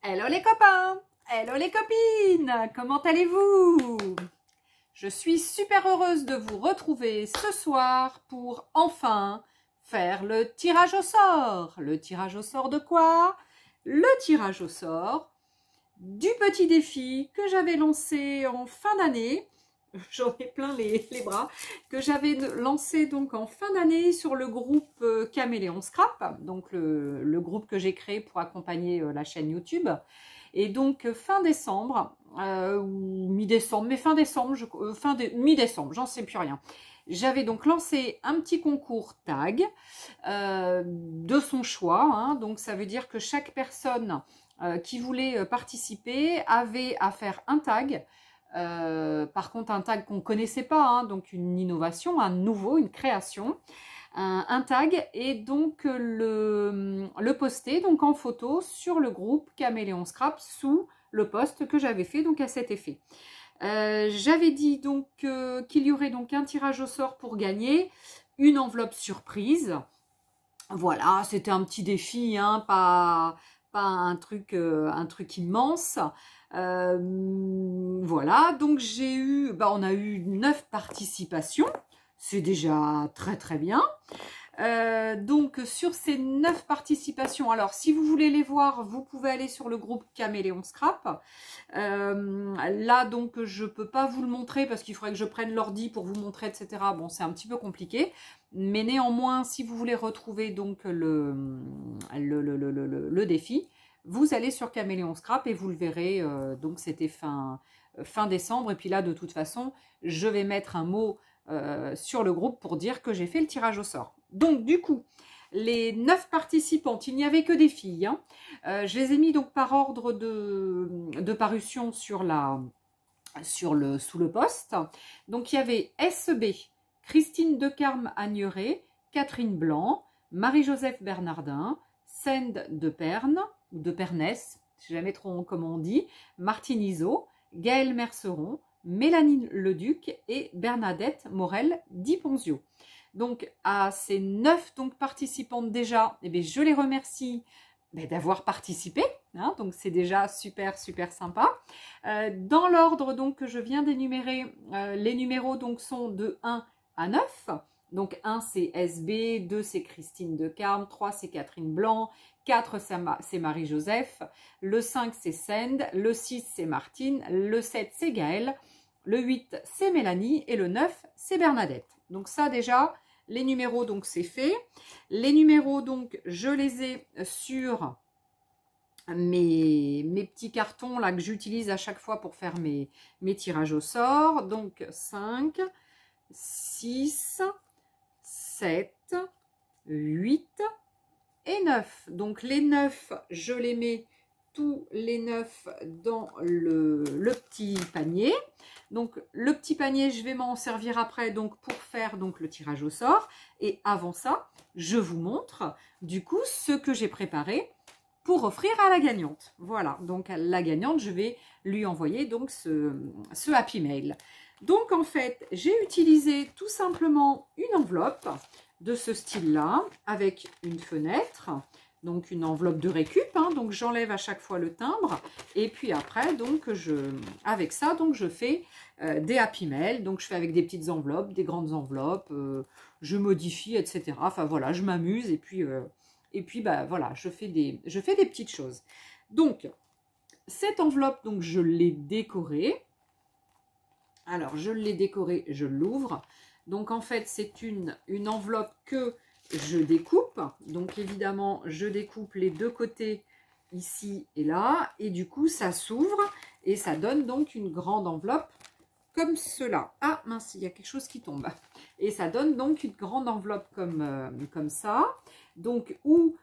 Hello les copains, hello les copines, comment allez-vous? Je suis super heureuse de vous retrouver ce soir pour enfin faire le tirage au sort. Le tirage au sort de quoi? Le tirage au sort du petit défi que j'avais lancé en fin d'année. J'en ai plein les bras, que j'avais lancé donc en fin d'année sur le groupe Caméléon Scrap, donc le groupe que j'ai créé pour accompagner la chaîne YouTube. Et donc fin décembre, ou mi-décembre, mais fin décembre, mi-décembre, j'en sais plus rien. J'avais donc lancé un petit concours tag de son choix, hein, donc ça veut dire que chaque personne qui voulait participer avait à faire un tag. Par contre un tag qu'on ne connaissait pas, hein, donc une innovation, un nouveau, une création, un tag, et donc le poster donc en photo sur le groupe Caméléon Scrap sous le post que j'avais fait donc à cet effet. J'avais dit donc qu'il y aurait donc un tirage au sort pour gagner une enveloppe surprise. Voilà, c'était un petit défi, hein, pas un truc immense. Voilà, donc on a eu 9 participations, c'est déjà très très bien. Donc sur ces 9 participations, alors si vous voulez les voir, vous pouvez aller sur le groupe Caméléon Scrap. Là donc je peux pas vous le montrer parce qu'il faudrait que je prenne l'ordi pour vous montrer, etc. Bon, c'est un petit peu compliqué, mais néanmoins si vous voulez retrouver donc le défi, vous allez sur Caméléon Scrap et vous le verrez. Donc c'était fin décembre, et puis là de toute façon je vais mettre un mot sur le groupe pour dire que j'ai fait le tirage au sort. Donc du coup, les 9 participantes, il n'y avait que des filles, hein. Je les ai mis donc par ordre de parution sous le poste. Donc il y avait SB, Christine Decarme-Agneret, Catherine Blanc, Marie-Joseph Bernardin, Send de Perne, ou de Pernès, je ne sais jamais trop comment on dit, Martine Iso, Gaëlle Merceron, Mélanie Leduc et Bernadette Morel d'Iponzio. Donc à ces 9 participantes déjà, eh bien, je les remercie d'avoir participé, hein, donc c'est déjà super super sympa. Dans l'ordre donc que je viens d'énumérer, les numéros donc sont de 1 à 9. Donc 1 c'est SB, 2 c'est Christine Decarme, 3 c'est Catherine Blanc, 4 c'est Marie-Joseph, le 5 c'est Send, le 6 c'est Martine, le 7 c'est Gaëlle, le 8 c'est Mélanie et le 9 c'est Bernadette. Donc ça déjà, les numéros donc c'est fait. Les numéros donc je les ai sur mes petits cartons là que j'utilise à chaque fois pour faire mes tirages au sort. Donc 5, 6, 7, 8 et 9. Donc les 9, je les mets tous les 9 dans le petit panier. Donc le petit panier, je vais m'en servir après donc pour faire donc le tirage au sort. Et avant ça, je vous montre du coup ce que j'ai préparé pour offrir à la gagnante. Voilà, donc à la gagnante, je vais lui envoyer donc ce happy mail. Donc en fait, j'ai utilisé tout simplement une enveloppe de ce style-là avec une fenêtre. Donc une enveloppe de récup, hein, donc j'enlève à chaque fois le timbre, et puis après donc avec ça donc je fais des happy mail, donc je fais avec des petites enveloppes, des grandes enveloppes, je modifie, etc. Enfin voilà, je m'amuse, et puis bah voilà, je fais des petites choses. Donc cette enveloppe donc je l'ai décorée. Alors je l'ai décorée, je l'ouvre. Donc en fait c'est une enveloppe que je découpe, donc évidemment je découpe les deux côtés ici et là, et du coup ça s'ouvre et ça donne donc une grande enveloppe comme cela. Ah mince, il y a quelque chose qui tombe. Et ça donne donc une grande enveloppe comme ça, donc où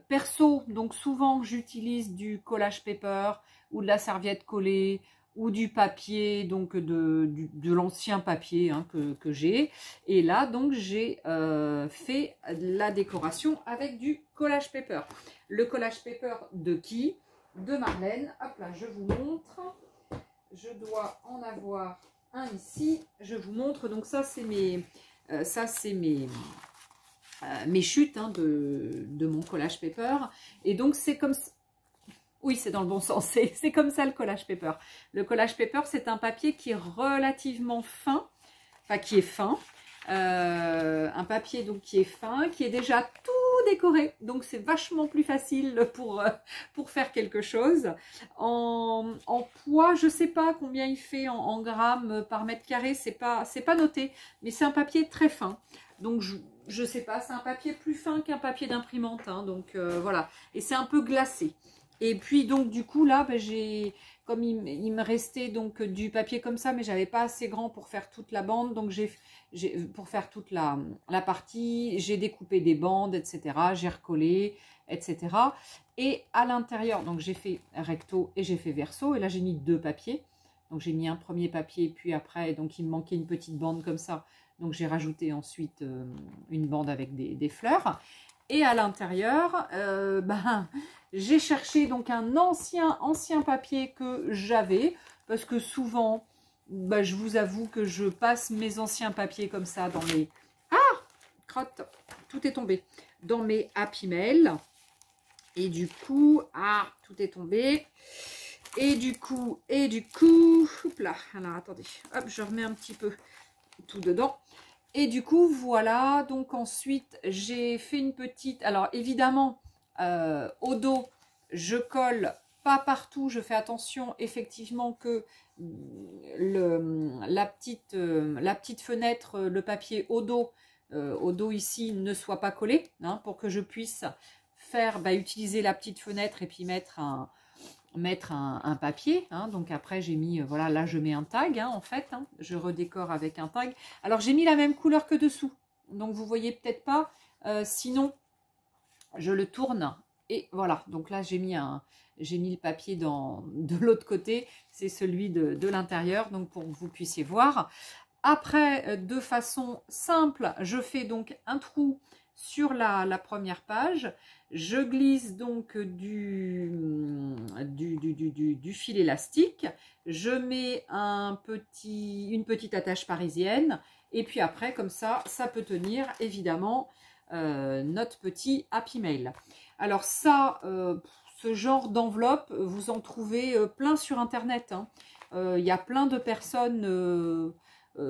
perso, donc souvent j'utilise du collage paper ou de la serviette collée, ou du papier, donc de l'ancien papier, hein, que j'ai. Et là, donc, j'ai fait la décoration avec du collage paper. Le collage paper de qui? De Marlène. Hop là, je vous montre. Je dois en avoir un ici. Je vous montre. Donc ça, c'est mes mes chutes hein, de mon collage paper. Et donc c'est comme ça. Oui, c'est dans le bon sens, c'est comme ça le collage paper. Le collage paper, c'est un papier qui est relativement fin, enfin qui est fin. Un papier donc qui est fin, qui est déjà tout décoré. Donc c'est vachement plus facile pour faire quelque chose. En poids, je ne sais pas combien il fait en grammes par mètre carré, c'est pas noté. Mais c'est un papier très fin. Donc je sais pas, c'est un papier plus fin qu'un papier d'imprimante. Hein, donc voilà, et c'est un peu glacé. Et puis donc du coup là, ben, comme il me restait donc du papier comme ça, mais j'avais pas assez grand pour faire toute la bande, donc pour faire toute la partie, j'ai découpé des bandes, etc. J'ai recollé, etc. Et à l'intérieur, donc j'ai fait recto et j'ai fait verso, et là j'ai mis 2 papiers. Donc j'ai mis un premier papier, puis après, donc il me manquait une petite bande comme ça, donc j'ai rajouté ensuite une bande avec des fleurs. Et à l'intérieur, j'ai cherché donc un ancien papier que j'avais, parce que souvent, je vous avoue que je passe mes anciens papiers comme ça dans mes... Ah, crotte, tout est tombé. Dans mes Happy Mail. Et du coup, tout est tombé. Et du coup, hop là, alors attendez, hop, je remets un petit peu tout dedans. Et du coup, voilà, donc ensuite, j'ai fait une petite... Alors, évidemment, au dos, je colle pas partout. Je fais attention, effectivement, que la petite fenêtre, le papier au dos ici, ne soit pas collé, hein, pour que je puisse faire, utiliser la petite fenêtre et puis mettre un papier, hein. Donc après j'ai mis, voilà, là je mets un tag, hein, en fait, hein, je redécore avec un tag. Alors j'ai mis la même couleur que dessous, donc vous voyez peut-être pas, sinon je le tourne et voilà. Donc là j'ai mis le papier de l'autre côté, c'est celui de l'intérieur, donc pour que vous puissiez voir. Après, de façon simple, je fais donc un trou sur la première page. Je glisse donc du fil élastique. Je mets une petite attache parisienne. Et puis après, comme ça peut tenir évidemment notre petit Happy Mail. Alors ça, ce genre d'enveloppe, vous en trouvez plein sur Internet. Hein. Il y a plein de personnes...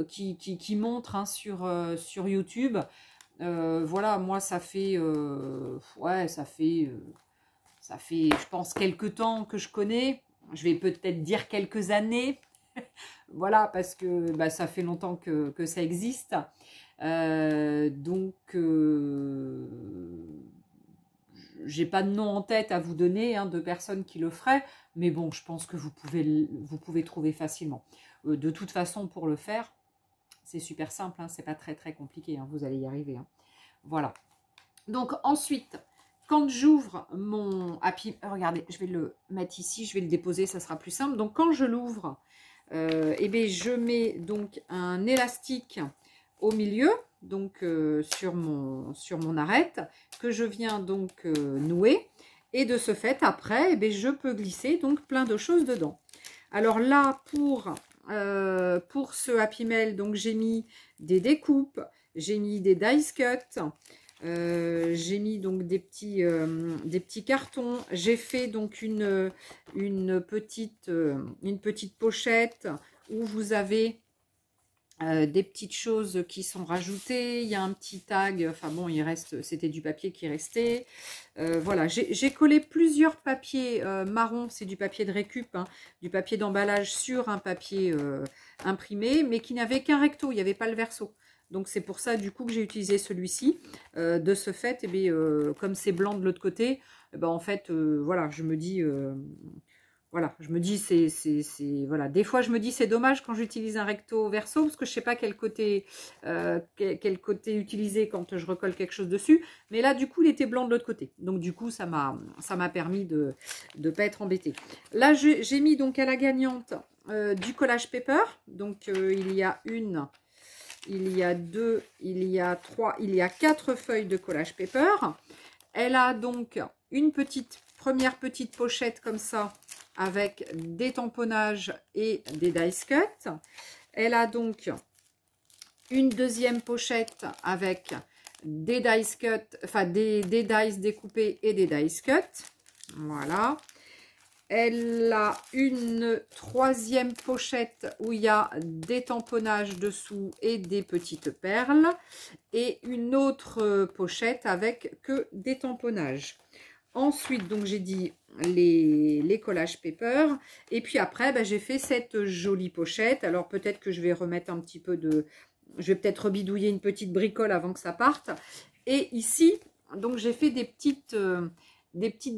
qui montre, hein, sur YouTube. Voilà, moi ça fait je pense quelques temps que je connais. Je vais peut-être dire quelques années. Voilà, parce que ça fait longtemps que ça existe. Donc j'ai pas de nom en tête à vous donner, hein, de personnes qui le feraient, mais bon, je pense que vous pouvez trouver facilement. De toute façon, pour le faire, c'est super simple, hein, c'est pas très compliqué, hein, vous allez y arriver. Hein. Voilà. Donc ensuite, quand j'ouvre mon Happy, regardez, je vais le mettre ici, je vais le déposer, ça sera plus simple. Donc quand je l'ouvre, je mets donc un élastique au milieu, donc sur mon arête, que je viens donc nouer. Et de ce fait, après, je peux glisser donc plein de choses dedans. Alors là, pour ce Happy Mail, donc j'ai mis des découpes, j'ai mis des dice cuts, j'ai mis donc des petits cartons. J'ai fait donc une petite pochette où vous avez des petites choses qui sont rajoutées. Il y a un petit tag, enfin bon, c'était du papier qui restait. Voilà, j'ai collé plusieurs papiers marron, c'est du papier de récup, hein, du papier d'emballage sur un papier imprimé, mais qui n'avait qu'un recto, il n'y avait pas le verso. Donc c'est pour ça du coup que j'ai utilisé celui-ci. De ce fait, comme c'est blanc de l'autre côté, en fait, voilà, je me dis... voilà, je me dis, voilà. Des fois, je me dis, c'est dommage quand j'utilise un recto verso, parce que je ne sais pas quel côté utiliser quand je recolle quelque chose dessus. Mais là, du coup, il était blanc de l'autre côté. Donc, du coup, ça m'a permis de ne pas être embêtée. Là, j'ai mis donc à la gagnante du collage paper. Donc, il y a une, il y a deux, il y a trois, il y a 4 feuilles de collage paper. Elle a donc une première petite pochette comme ça, avec des tamponnages et des dice cuts. Elle a donc une deuxième pochette avec des dice cut, enfin des dice découpés et des dice cut. Voilà. Elle a une troisième pochette où il y a des tamponnages dessous et des petites perles. Et une autre pochette avec que des tamponnages. Ensuite, donc j'ai dit les collages paper. Et puis après, bah, j'ai fait cette jolie pochette. Alors peut-être que je vais remettre un petit peu de... Je vais peut-être rebidouiller une petite bricole avant que ça parte. Et ici, donc j'ai fait des petites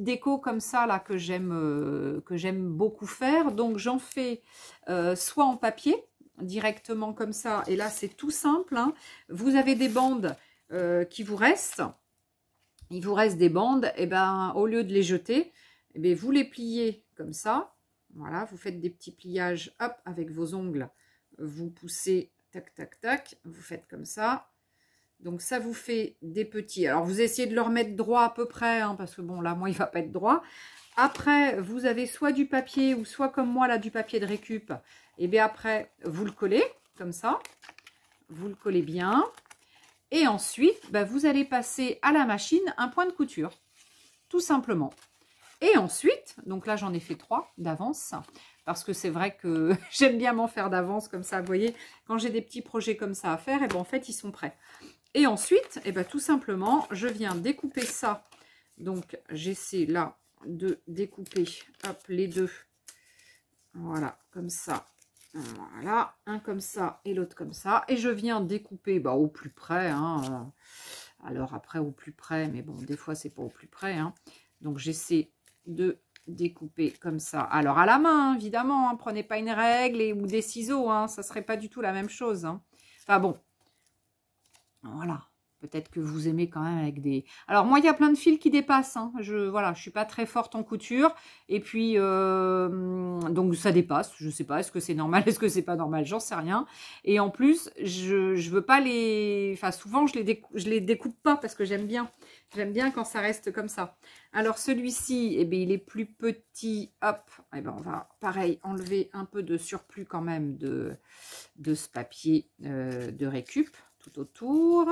décos comme ça là que j'aime beaucoup faire. Donc j'en fais soit en papier directement comme ça, et là c'est tout simple, hein. Vous avez des bandes qui vous restent, il vous reste des bandes, et ben au lieu de les jeter, et bien, vous les pliez comme ça, voilà, vous faites des petits pliages, hop, avec vos ongles, vous poussez, tac tac tac, vous faites comme ça. Donc ça vous fait des petits, alors vous essayez de le remettre droit à peu près, hein, parce que bon là moi il va pas être droit. Après vous avez soit du papier ou soit comme moi là du papier de récup, et bien après vous le collez comme ça, vous le collez bien, et ensuite bah, vous allez passer à la machine un point de couture, tout simplement. Et ensuite, donc là j'en ai fait 3 d'avance, parce que c'est vrai que j'aime bien m'en faire d'avance comme ça, vous voyez, quand j'ai des petits projets comme ça à faire, et ben en fait ils sont prêts. Et ensuite, et ben tout simplement, je viens découper ça. Donc j'essaie là de découper, hop, les deux, voilà, comme ça. Voilà, un comme ça et l'autre comme ça. Et je viens découper bah, au plus près, hein. Alors après au plus près, mais bon, des fois c'est pas au plus près, hein. Donc j'essaie de découper comme ça. Alors à la main, évidemment, hein, prenez pas une règle ou des ciseaux, hein, ça serait pas du tout la même chose, hein. Enfin bon, voilà. Peut-être que vous aimez quand même avec des... Alors moi, il y a plein de fils qui dépassent, hein. Voilà, je suis pas très forte en couture. Et puis, donc ça dépasse. Je sais pas, est-ce que c'est normal, est-ce que c'est pas normal, j'en sais rien. Et en plus, je veux pas les... Enfin, souvent, je les découpe pas parce que j'aime bien. J'aime bien quand ça reste comme ça. Alors celui-ci, eh bien, il est plus petit. Hop, eh ben, on va, pareil, enlever un peu de surplus quand même de ce papier de récup tout autour.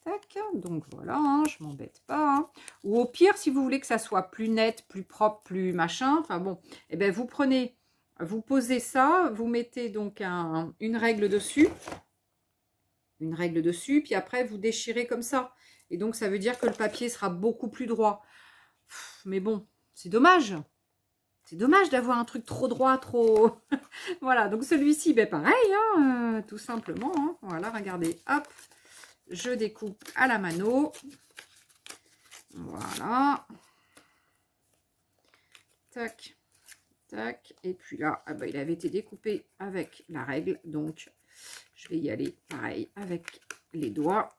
Tac, donc voilà, hein, je m'embête pas. Hein. Ou au pire, si vous voulez que ça soit plus net, plus propre, plus machin, enfin bon, eh bien vous prenez, vous posez ça, vous mettez donc une règle dessus, puis après vous déchirez comme ça. Et donc ça veut dire que le papier sera beaucoup plus droit. Mais bon, c'est dommage. C'est dommage d'avoir un truc trop droit, trop... Voilà, donc celui-ci, ben pareil, hein, tout simplement. Hein. Voilà, regardez, hop. Je découpe à la mano. Voilà. Tac, tac. Et puis là, ah bah, il avait été découpé avec la règle. Donc, je vais y aller pareil avec les doigts.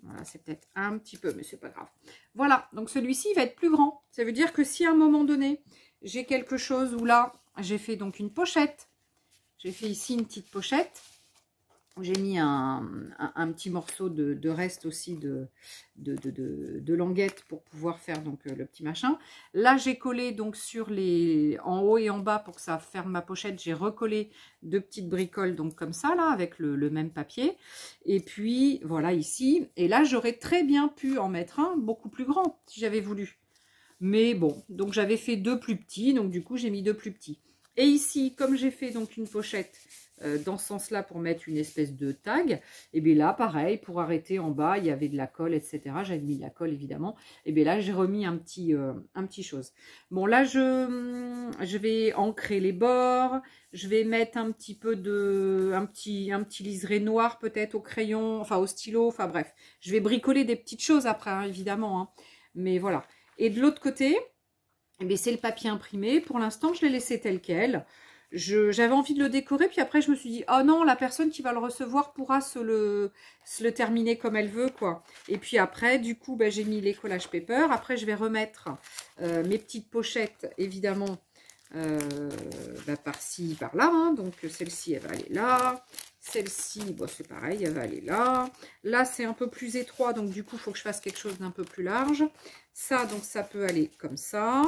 Voilà, c'est peut-être un petit peu, mais c'est pas grave. Voilà, donc celui-ci va être plus grand. Ça veut dire que si à un moment donné, j'ai quelque chose où là, j'ai fait donc une pochette. J'ai fait ici une petite pochette. J'ai mis un petit morceau de reste aussi de languette pour pouvoir faire donc le petit machin. Là, j'ai collé donc sur les en haut et en bas pour que ça ferme ma pochette. J'ai recollé 2 petites bricoles donc comme ça là avec le même papier. Et puis voilà ici. Et là, j'aurais très bien pu en mettre un beaucoup plus grand si j'avais voulu. Mais bon, donc j'avais fait 2 plus petits. Donc du coup, j'ai mis 2 plus petits. Et ici, comme j'ai fait donc une pochette dans ce sens-là pour mettre une espèce de tag, et bien là, pareil, pour arrêter en bas, il y avait de la colle, etc. J'avais mis de la colle, évidemment. Et bien là, j'ai remis un petit chose. Bon, là, je vais ancrer les bords. Je vais mettre un petit peu un petit liseré noir peut-être au crayon, enfin au stylo, enfin bref. Je vais bricoler des petites choses après, hein, évidemment. Hein. Mais voilà. Et de l'autre côté... Eh c'est le papier imprimé. Pour l'instant, je l'ai laissé tel quel. J'avais envie de le décorer, puis après, je me suis dit, oh non, la personne qui va le recevoir pourra se le terminer comme elle veut, quoi. Et puis après, du coup, j'ai mis les collages paper. Après, je vais remettre mes petites pochettes, évidemment, par-ci, par-là. Hein. Donc, celle-ci, elle va aller là. Celle-ci, bon, c'est pareil, elle va aller là. Là, c'est un peu plus étroit, donc du coup, il faut que je fasse quelque chose d'un peu plus large. Ça, donc, ça peut aller comme ça.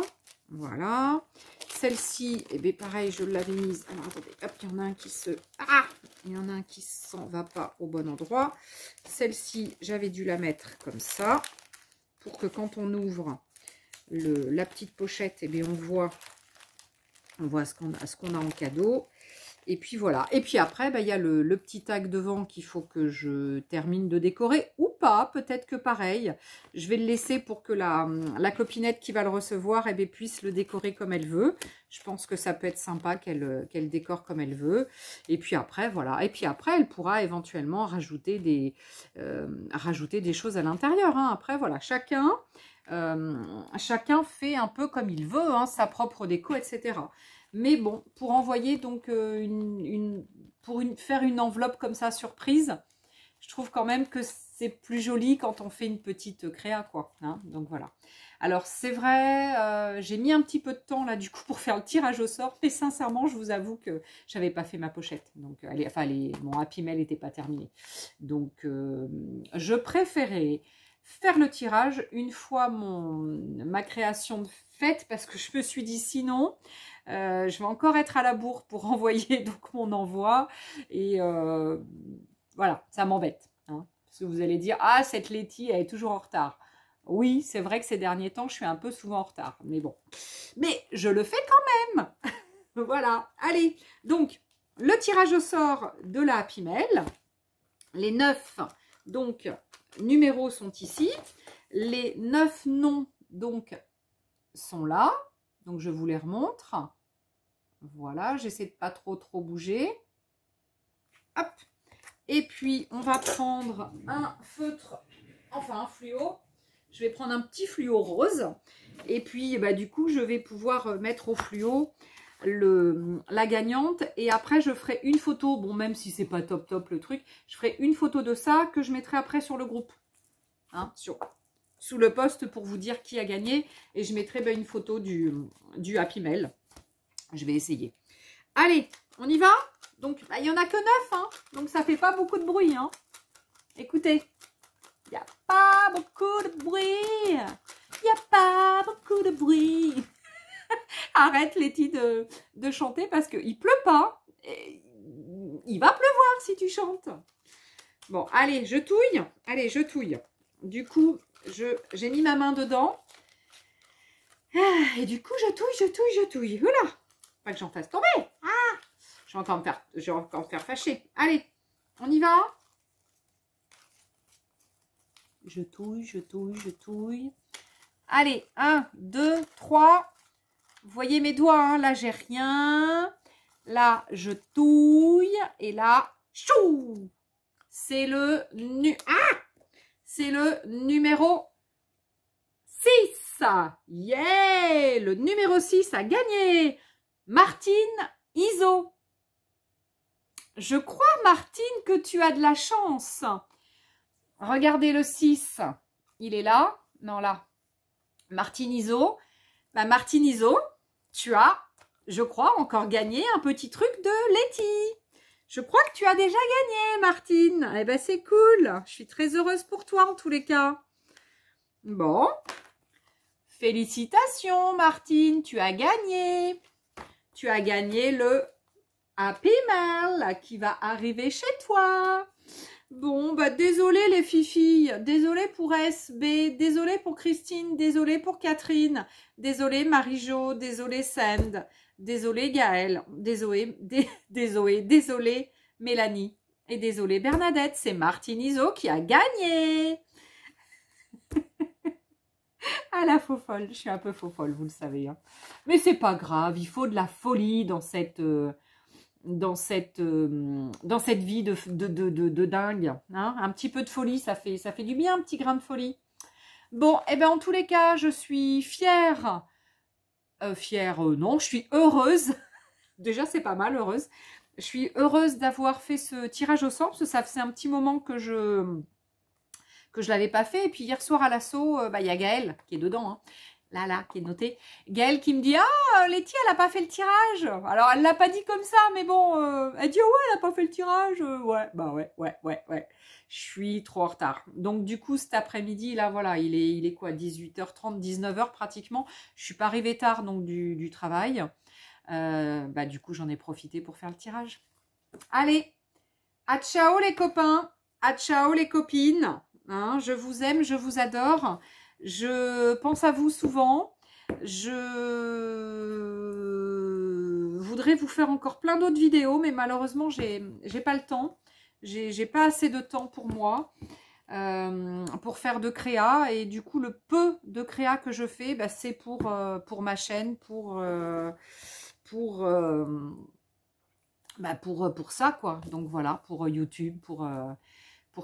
Voilà. Celle-ci, eh bien pareil, je l'avais mise. Alors attendez, hop, il y en a un qui se... Ah! Il y en a un qui s'en va pas au bon endroit. Celle-ci, j'avais dû la mettre comme ça. Pour que quand on ouvre la petite pochette, eh bien on voit ce qu'on a en cadeau. Et puis voilà. Et puis après, il y a le petit tag devant qu'il faut que je termine de décorer ou pas. Peut-être que pareil, je vais le laisser pour que la copinette qui va le recevoir puisse le décorer comme elle veut. Je pense que ça peut être sympa qu'elle décore comme elle veut. Et puis après, voilà. Et puis après, elle pourra éventuellement rajouter des choses à l'intérieur. Hein. Après, voilà, chacun fait un peu comme il veut, hein, sa propre déco, etc. Mais bon, pour envoyer donc faire une enveloppe comme ça surprise, je trouve quand même que c'est plus joli quand on fait une petite créa, quoi. Hein, donc voilà. Alors c'est vrai, j'ai mis un petit peu de temps là du coup pour faire le tirage au sort, mais sincèrement, je vous avoue que j'avais pas fait ma pochette. Donc, mon Happy Mail n'était pas terminé. Donc je préférais faire le tirage une fois ma création faite parce que je me suis dit sinon je vais encore être à la bourre pour envoyer donc mon envoi et voilà, ça m'embête, hein, parce que vous allez dire ah cette Letty elle est toujours en retard. Oui, c'est vrai que ces derniers temps je suis un peu souvent en retard, mais bon, mais je le fais quand même. Voilà, allez, donc le tirage au sort de la Happy Mail, les 9 donc numéros sont ici, les 9 noms donc sont là, donc je vous les remontre. Voilà, j'essaie de pas trop bouger. Hop. Et puis on va prendre un feutre, enfin un fluo. Je vais prendre un petit fluo rose. Et puis du coup je vais pouvoir mettre au fluo la gagnante. Et après je ferai une photo, bon même si c'est pas top le truc, je ferai une photo de ça que je mettrai après sur le groupe. Hein, sous le post pour vous dire qui a gagné. Et je mettrai une photo du Happy Mail. Je vais essayer. Allez, on y va? Donc, il n'y en a que 9, hein, donc ça fait pas beaucoup de bruit. Hein. Écoutez, il n'y a pas beaucoup de bruit. Il n'y a pas beaucoup de bruit. Arrête, Letty, de chanter parce qu'il pleut pas. Et il va pleuvoir si tu chantes. Bon, allez, je touille. Allez, je touille. Du coup, j'ai mis ma main dedans. Et du coup, je touille. Voilà. Pas que j'en fasse tomber. Ah, je vais encore me faire fâcher. Allez, on y va. Je touille. Allez, 1, 2, 3. Vous voyez mes doigts, hein, là, j'ai rien. Là, je touille. Et là, chou. C'est le numéro 6. Yeah. Le numéro 6 a gagné. Martine Iso. Je crois, Martine, que tu as de la chance. Regardez le 6. Il est là. Non, là. Martine Iso. Martine Iso, tu as, je crois, encore gagné un petit truc de Letty. Je crois que tu as déjà gagné, Martine. Eh bien, c'est cool. Je suis très heureuse pour toi, en tous les cas. Bon. Félicitations, Martine. Tu as gagné. Tu as gagné le Happy Mail qui va arriver chez toi. Bon, désolé les filles, désolé pour SB, désolé pour Christine, désolé pour Catherine, désolé Marie-Jo, désolé Sand, désolé Gaëlle, désolé Mélanie et désolé Bernadette, c'est Martine Iso qui a gagné. Ah la faux folle, je suis un peu faux folle, vous le savez. Hein. Mais c'est pas grave, il faut de la folie dans cette vie de dingue. Hein. Un petit peu de folie, ça fait du bien, un petit grain de folie. Bon, et bien en tous les cas, je suis fière. Non, je suis heureuse. Déjà, c'est pas mal, heureuse. Je suis heureuse d'avoir fait ce tirage au sort, parce que ça faisait un petit moment que je l'avais pas fait. Et puis hier soir à l'assaut, il y a Gaëlle qui est dedans. Hein. là, qui est noté. Gaëlle qui me dit, ah, Letty, elle n'a pas fait le tirage. Alors, elle l'a pas dit comme ça, mais bon, elle dit, oh, ouais, elle n'a pas fait le tirage. Ouais, bah ouais. Je suis trop en retard. Donc, du coup, cet après-midi, là, voilà, il est quoi, 18h30, 19h pratiquement. Je suis pas arrivée tard, donc, du travail. Bah, du coup, j'en ai profité pour faire le tirage. Allez, à ciao les copains, à ciao les copines. Hein, je vous aime, je vous adore. Je pense à vous souvent. Je voudrais vous faire encore plein d'autres vidéos, mais malheureusement, j'ai pas le temps. J'ai pas assez de temps pour moi pour faire de créa. Et du coup, le peu de créa que je fais, bah, c'est pour ma chaîne, pour ça, quoi. Donc voilà, pour YouTube, pour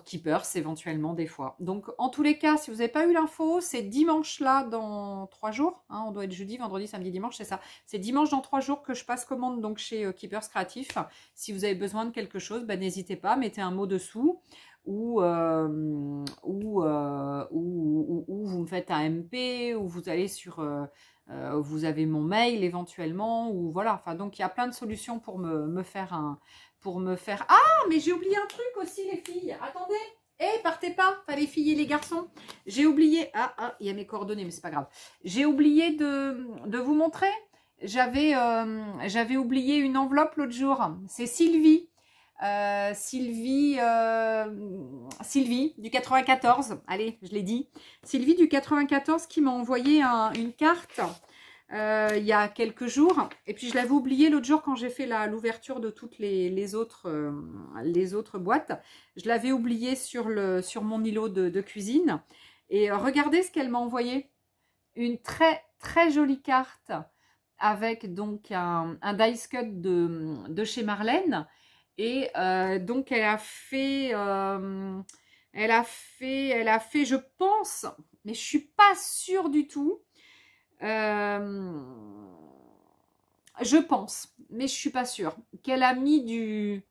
Keepers éventuellement des fois. Donc en tous les cas, si vous n'avez pas eu l'info, c'est dimanche là dans 3 jours. Hein, on doit être jeudi, vendredi, samedi, dimanche, c'est ça. C'est dimanche dans 3 jours que je passe commande donc chez Keepers Créatif. Si vous avez besoin de quelque chose, bah, n'hésitez pas, mettez un mot dessous ou vous me faites un MP ou vous allez sur... vous avez mon mail éventuellement ou voilà. Enfin donc il y a plein de solutions pour me faire un... Ah, mais j'ai oublié un truc aussi, les filles. Attendez. Partez pas, pas les filles et les garçons. J'ai oublié... il y a mes coordonnées, mais c'est pas grave. J'ai oublié de vous montrer. J'avais oublié une enveloppe l'autre jour. C'est Sylvie. Sylvie du 94. Allez, je l'ai dit. Sylvie du 94 qui m'a envoyé une carte... il y a quelques jours, et puis je l'avais oublié l'autre jour quand j'ai fait l'ouverture de toutes les autres boîtes. Je l'avais oublié sur mon îlot de cuisine. Et regardez ce qu'elle m'a envoyé. Une très très jolie carte avec donc un dice cut de chez Marlène. Et donc elle a fait, je pense, mais je suis pas sûre du tout. Je pense, mais je suis pas sûre, qu'elle a mis du...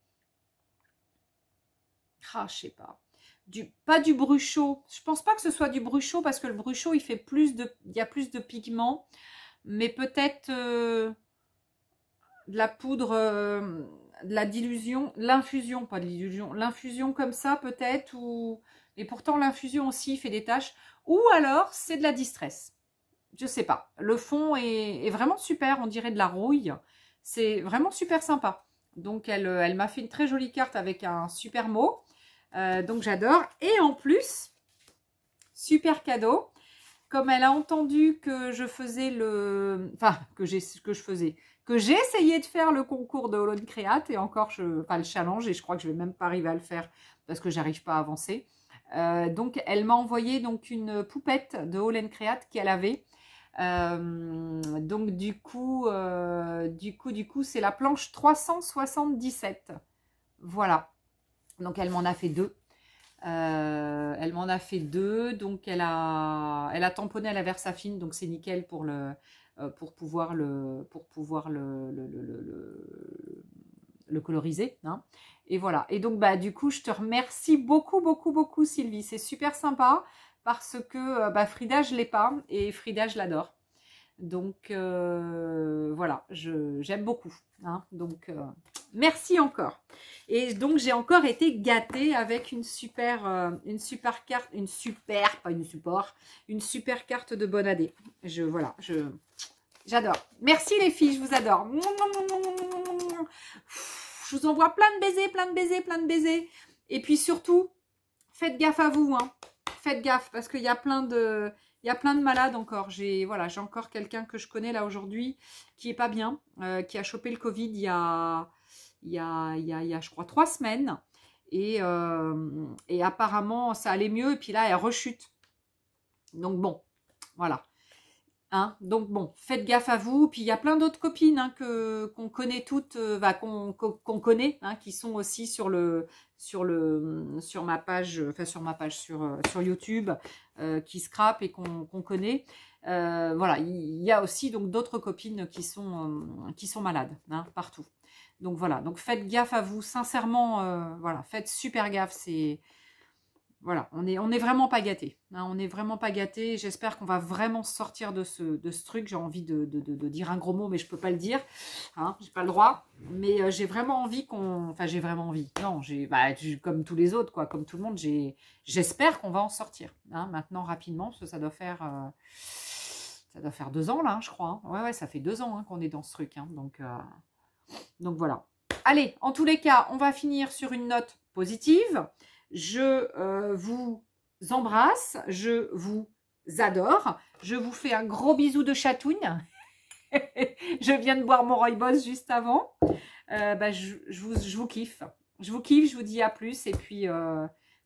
je sais pas. Pas du bruchot. Je pense pas que ce soit du bruchot parce que le bruchot, il y a plus de pigments. Mais peut-être de la poudre, de la dilution, l'infusion, pas de l'illusion, l'infusion comme ça peut-être. Et pourtant, l'infusion aussi fait des taches. Ou alors, c'est de la distress. Je sais pas. Le fond est vraiment super. On dirait de la rouille. C'est vraiment super sympa. Donc, elle m'a fait une très jolie carte avec un super mot. Donc, j'adore. Et en plus, super cadeau. Comme elle a entendu que je faisais que j'ai essayé de faire le concours de Holland Create et encore, le challenge. Et je crois que je vais même pas arriver à le faire parce que j'arrive pas à avancer. Donc, elle m'a envoyé donc une poupette de Holland Create qu'elle avait. Donc du coup c'est la planche 377. Voilà. Donc elle m'en a fait deux. Donc elle a tamponné à la Versafine, donc c'est nickel pour pouvoir le coloriser. Hein. Et voilà. Et donc du coup je te remercie beaucoup Sylvie. C'est super sympa. Parce que Frida, je ne l'ai pas et Frida, je l'adore. Donc, voilà, j'aime beaucoup. Hein, donc, merci encore. Et donc, j'ai encore été gâtée avec une super carte, une super carte de bonne année. J'adore. Merci les filles, je vous adore. Je vous envoie plein de baisers. Et puis surtout, faites gaffe à vous, hein. Faites gaffe parce qu'il y a plein de malades encore. J'ai encore quelqu'un que je connais là aujourd'hui qui est pas bien, qui a chopé le Covid il y a je crois 3 semaines et apparemment ça allait mieux et puis là elle rechute. Donc bon, voilà. Hein, donc bon, faites gaffe à vous. Puis il y a plein d'autres copines hein, qu'on connaît toutes, qu'on connaît, hein, qui sont aussi sur ma page, sur YouTube, qui scrapent et qu'on connaît. Voilà, il y a aussi donc d'autres copines qui sont malades, hein, partout. Donc voilà, donc faites gaffe à vous, sincèrement, voilà, faites super gaffe. voilà, on est vraiment pas gâtés. Hein, on n'est vraiment pas gâtés. J'espère qu'on va vraiment sortir de ce truc. J'ai envie de dire un gros mot, mais je peux pas le dire. Hein, j'ai pas le droit. Mais j'ai vraiment envie qu'on... Enfin, j'ai vraiment envie. Non, comme tous les autres, quoi. Comme tout le monde, j'espère qu'on va en sortir. Hein, maintenant, rapidement, parce que ça doit faire 2 ans, là, je crois. Hein. Ouais, ça fait 2 ans hein, qu'on est dans ce truc. Hein, donc, voilà. Allez, en tous les cas, on va finir sur une note positive. Je vous embrasse, je vous adore, je vous fais un gros bisou de chatougne. Je viens de boire mon rooibos juste avant. Je vous kiffe. Je vous kiffe, je vous dis à plus. Et puis,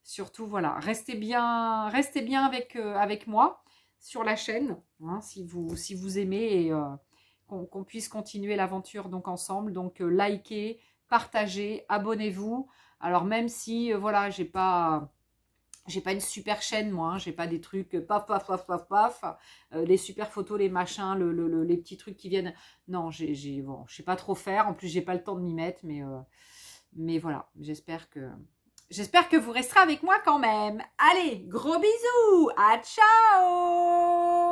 surtout, voilà, restez bien avec moi sur la chaîne, hein, si vous aimez et qu'on puisse continuer l'aventure donc ensemble. Donc, likez, partagez, abonnez-vous. Alors même si, voilà, j'ai pas une super chaîne, moi, hein, j'ai pas des trucs paf, paf, paf, paf, paf, les super photos, les machins, les petits trucs qui viennent. Non, bon, je sais pas trop faire, en plus j'ai pas le temps de m'y mettre, mais voilà, j'espère que vous resterez avec moi quand même. Allez, gros bisous, à ciao!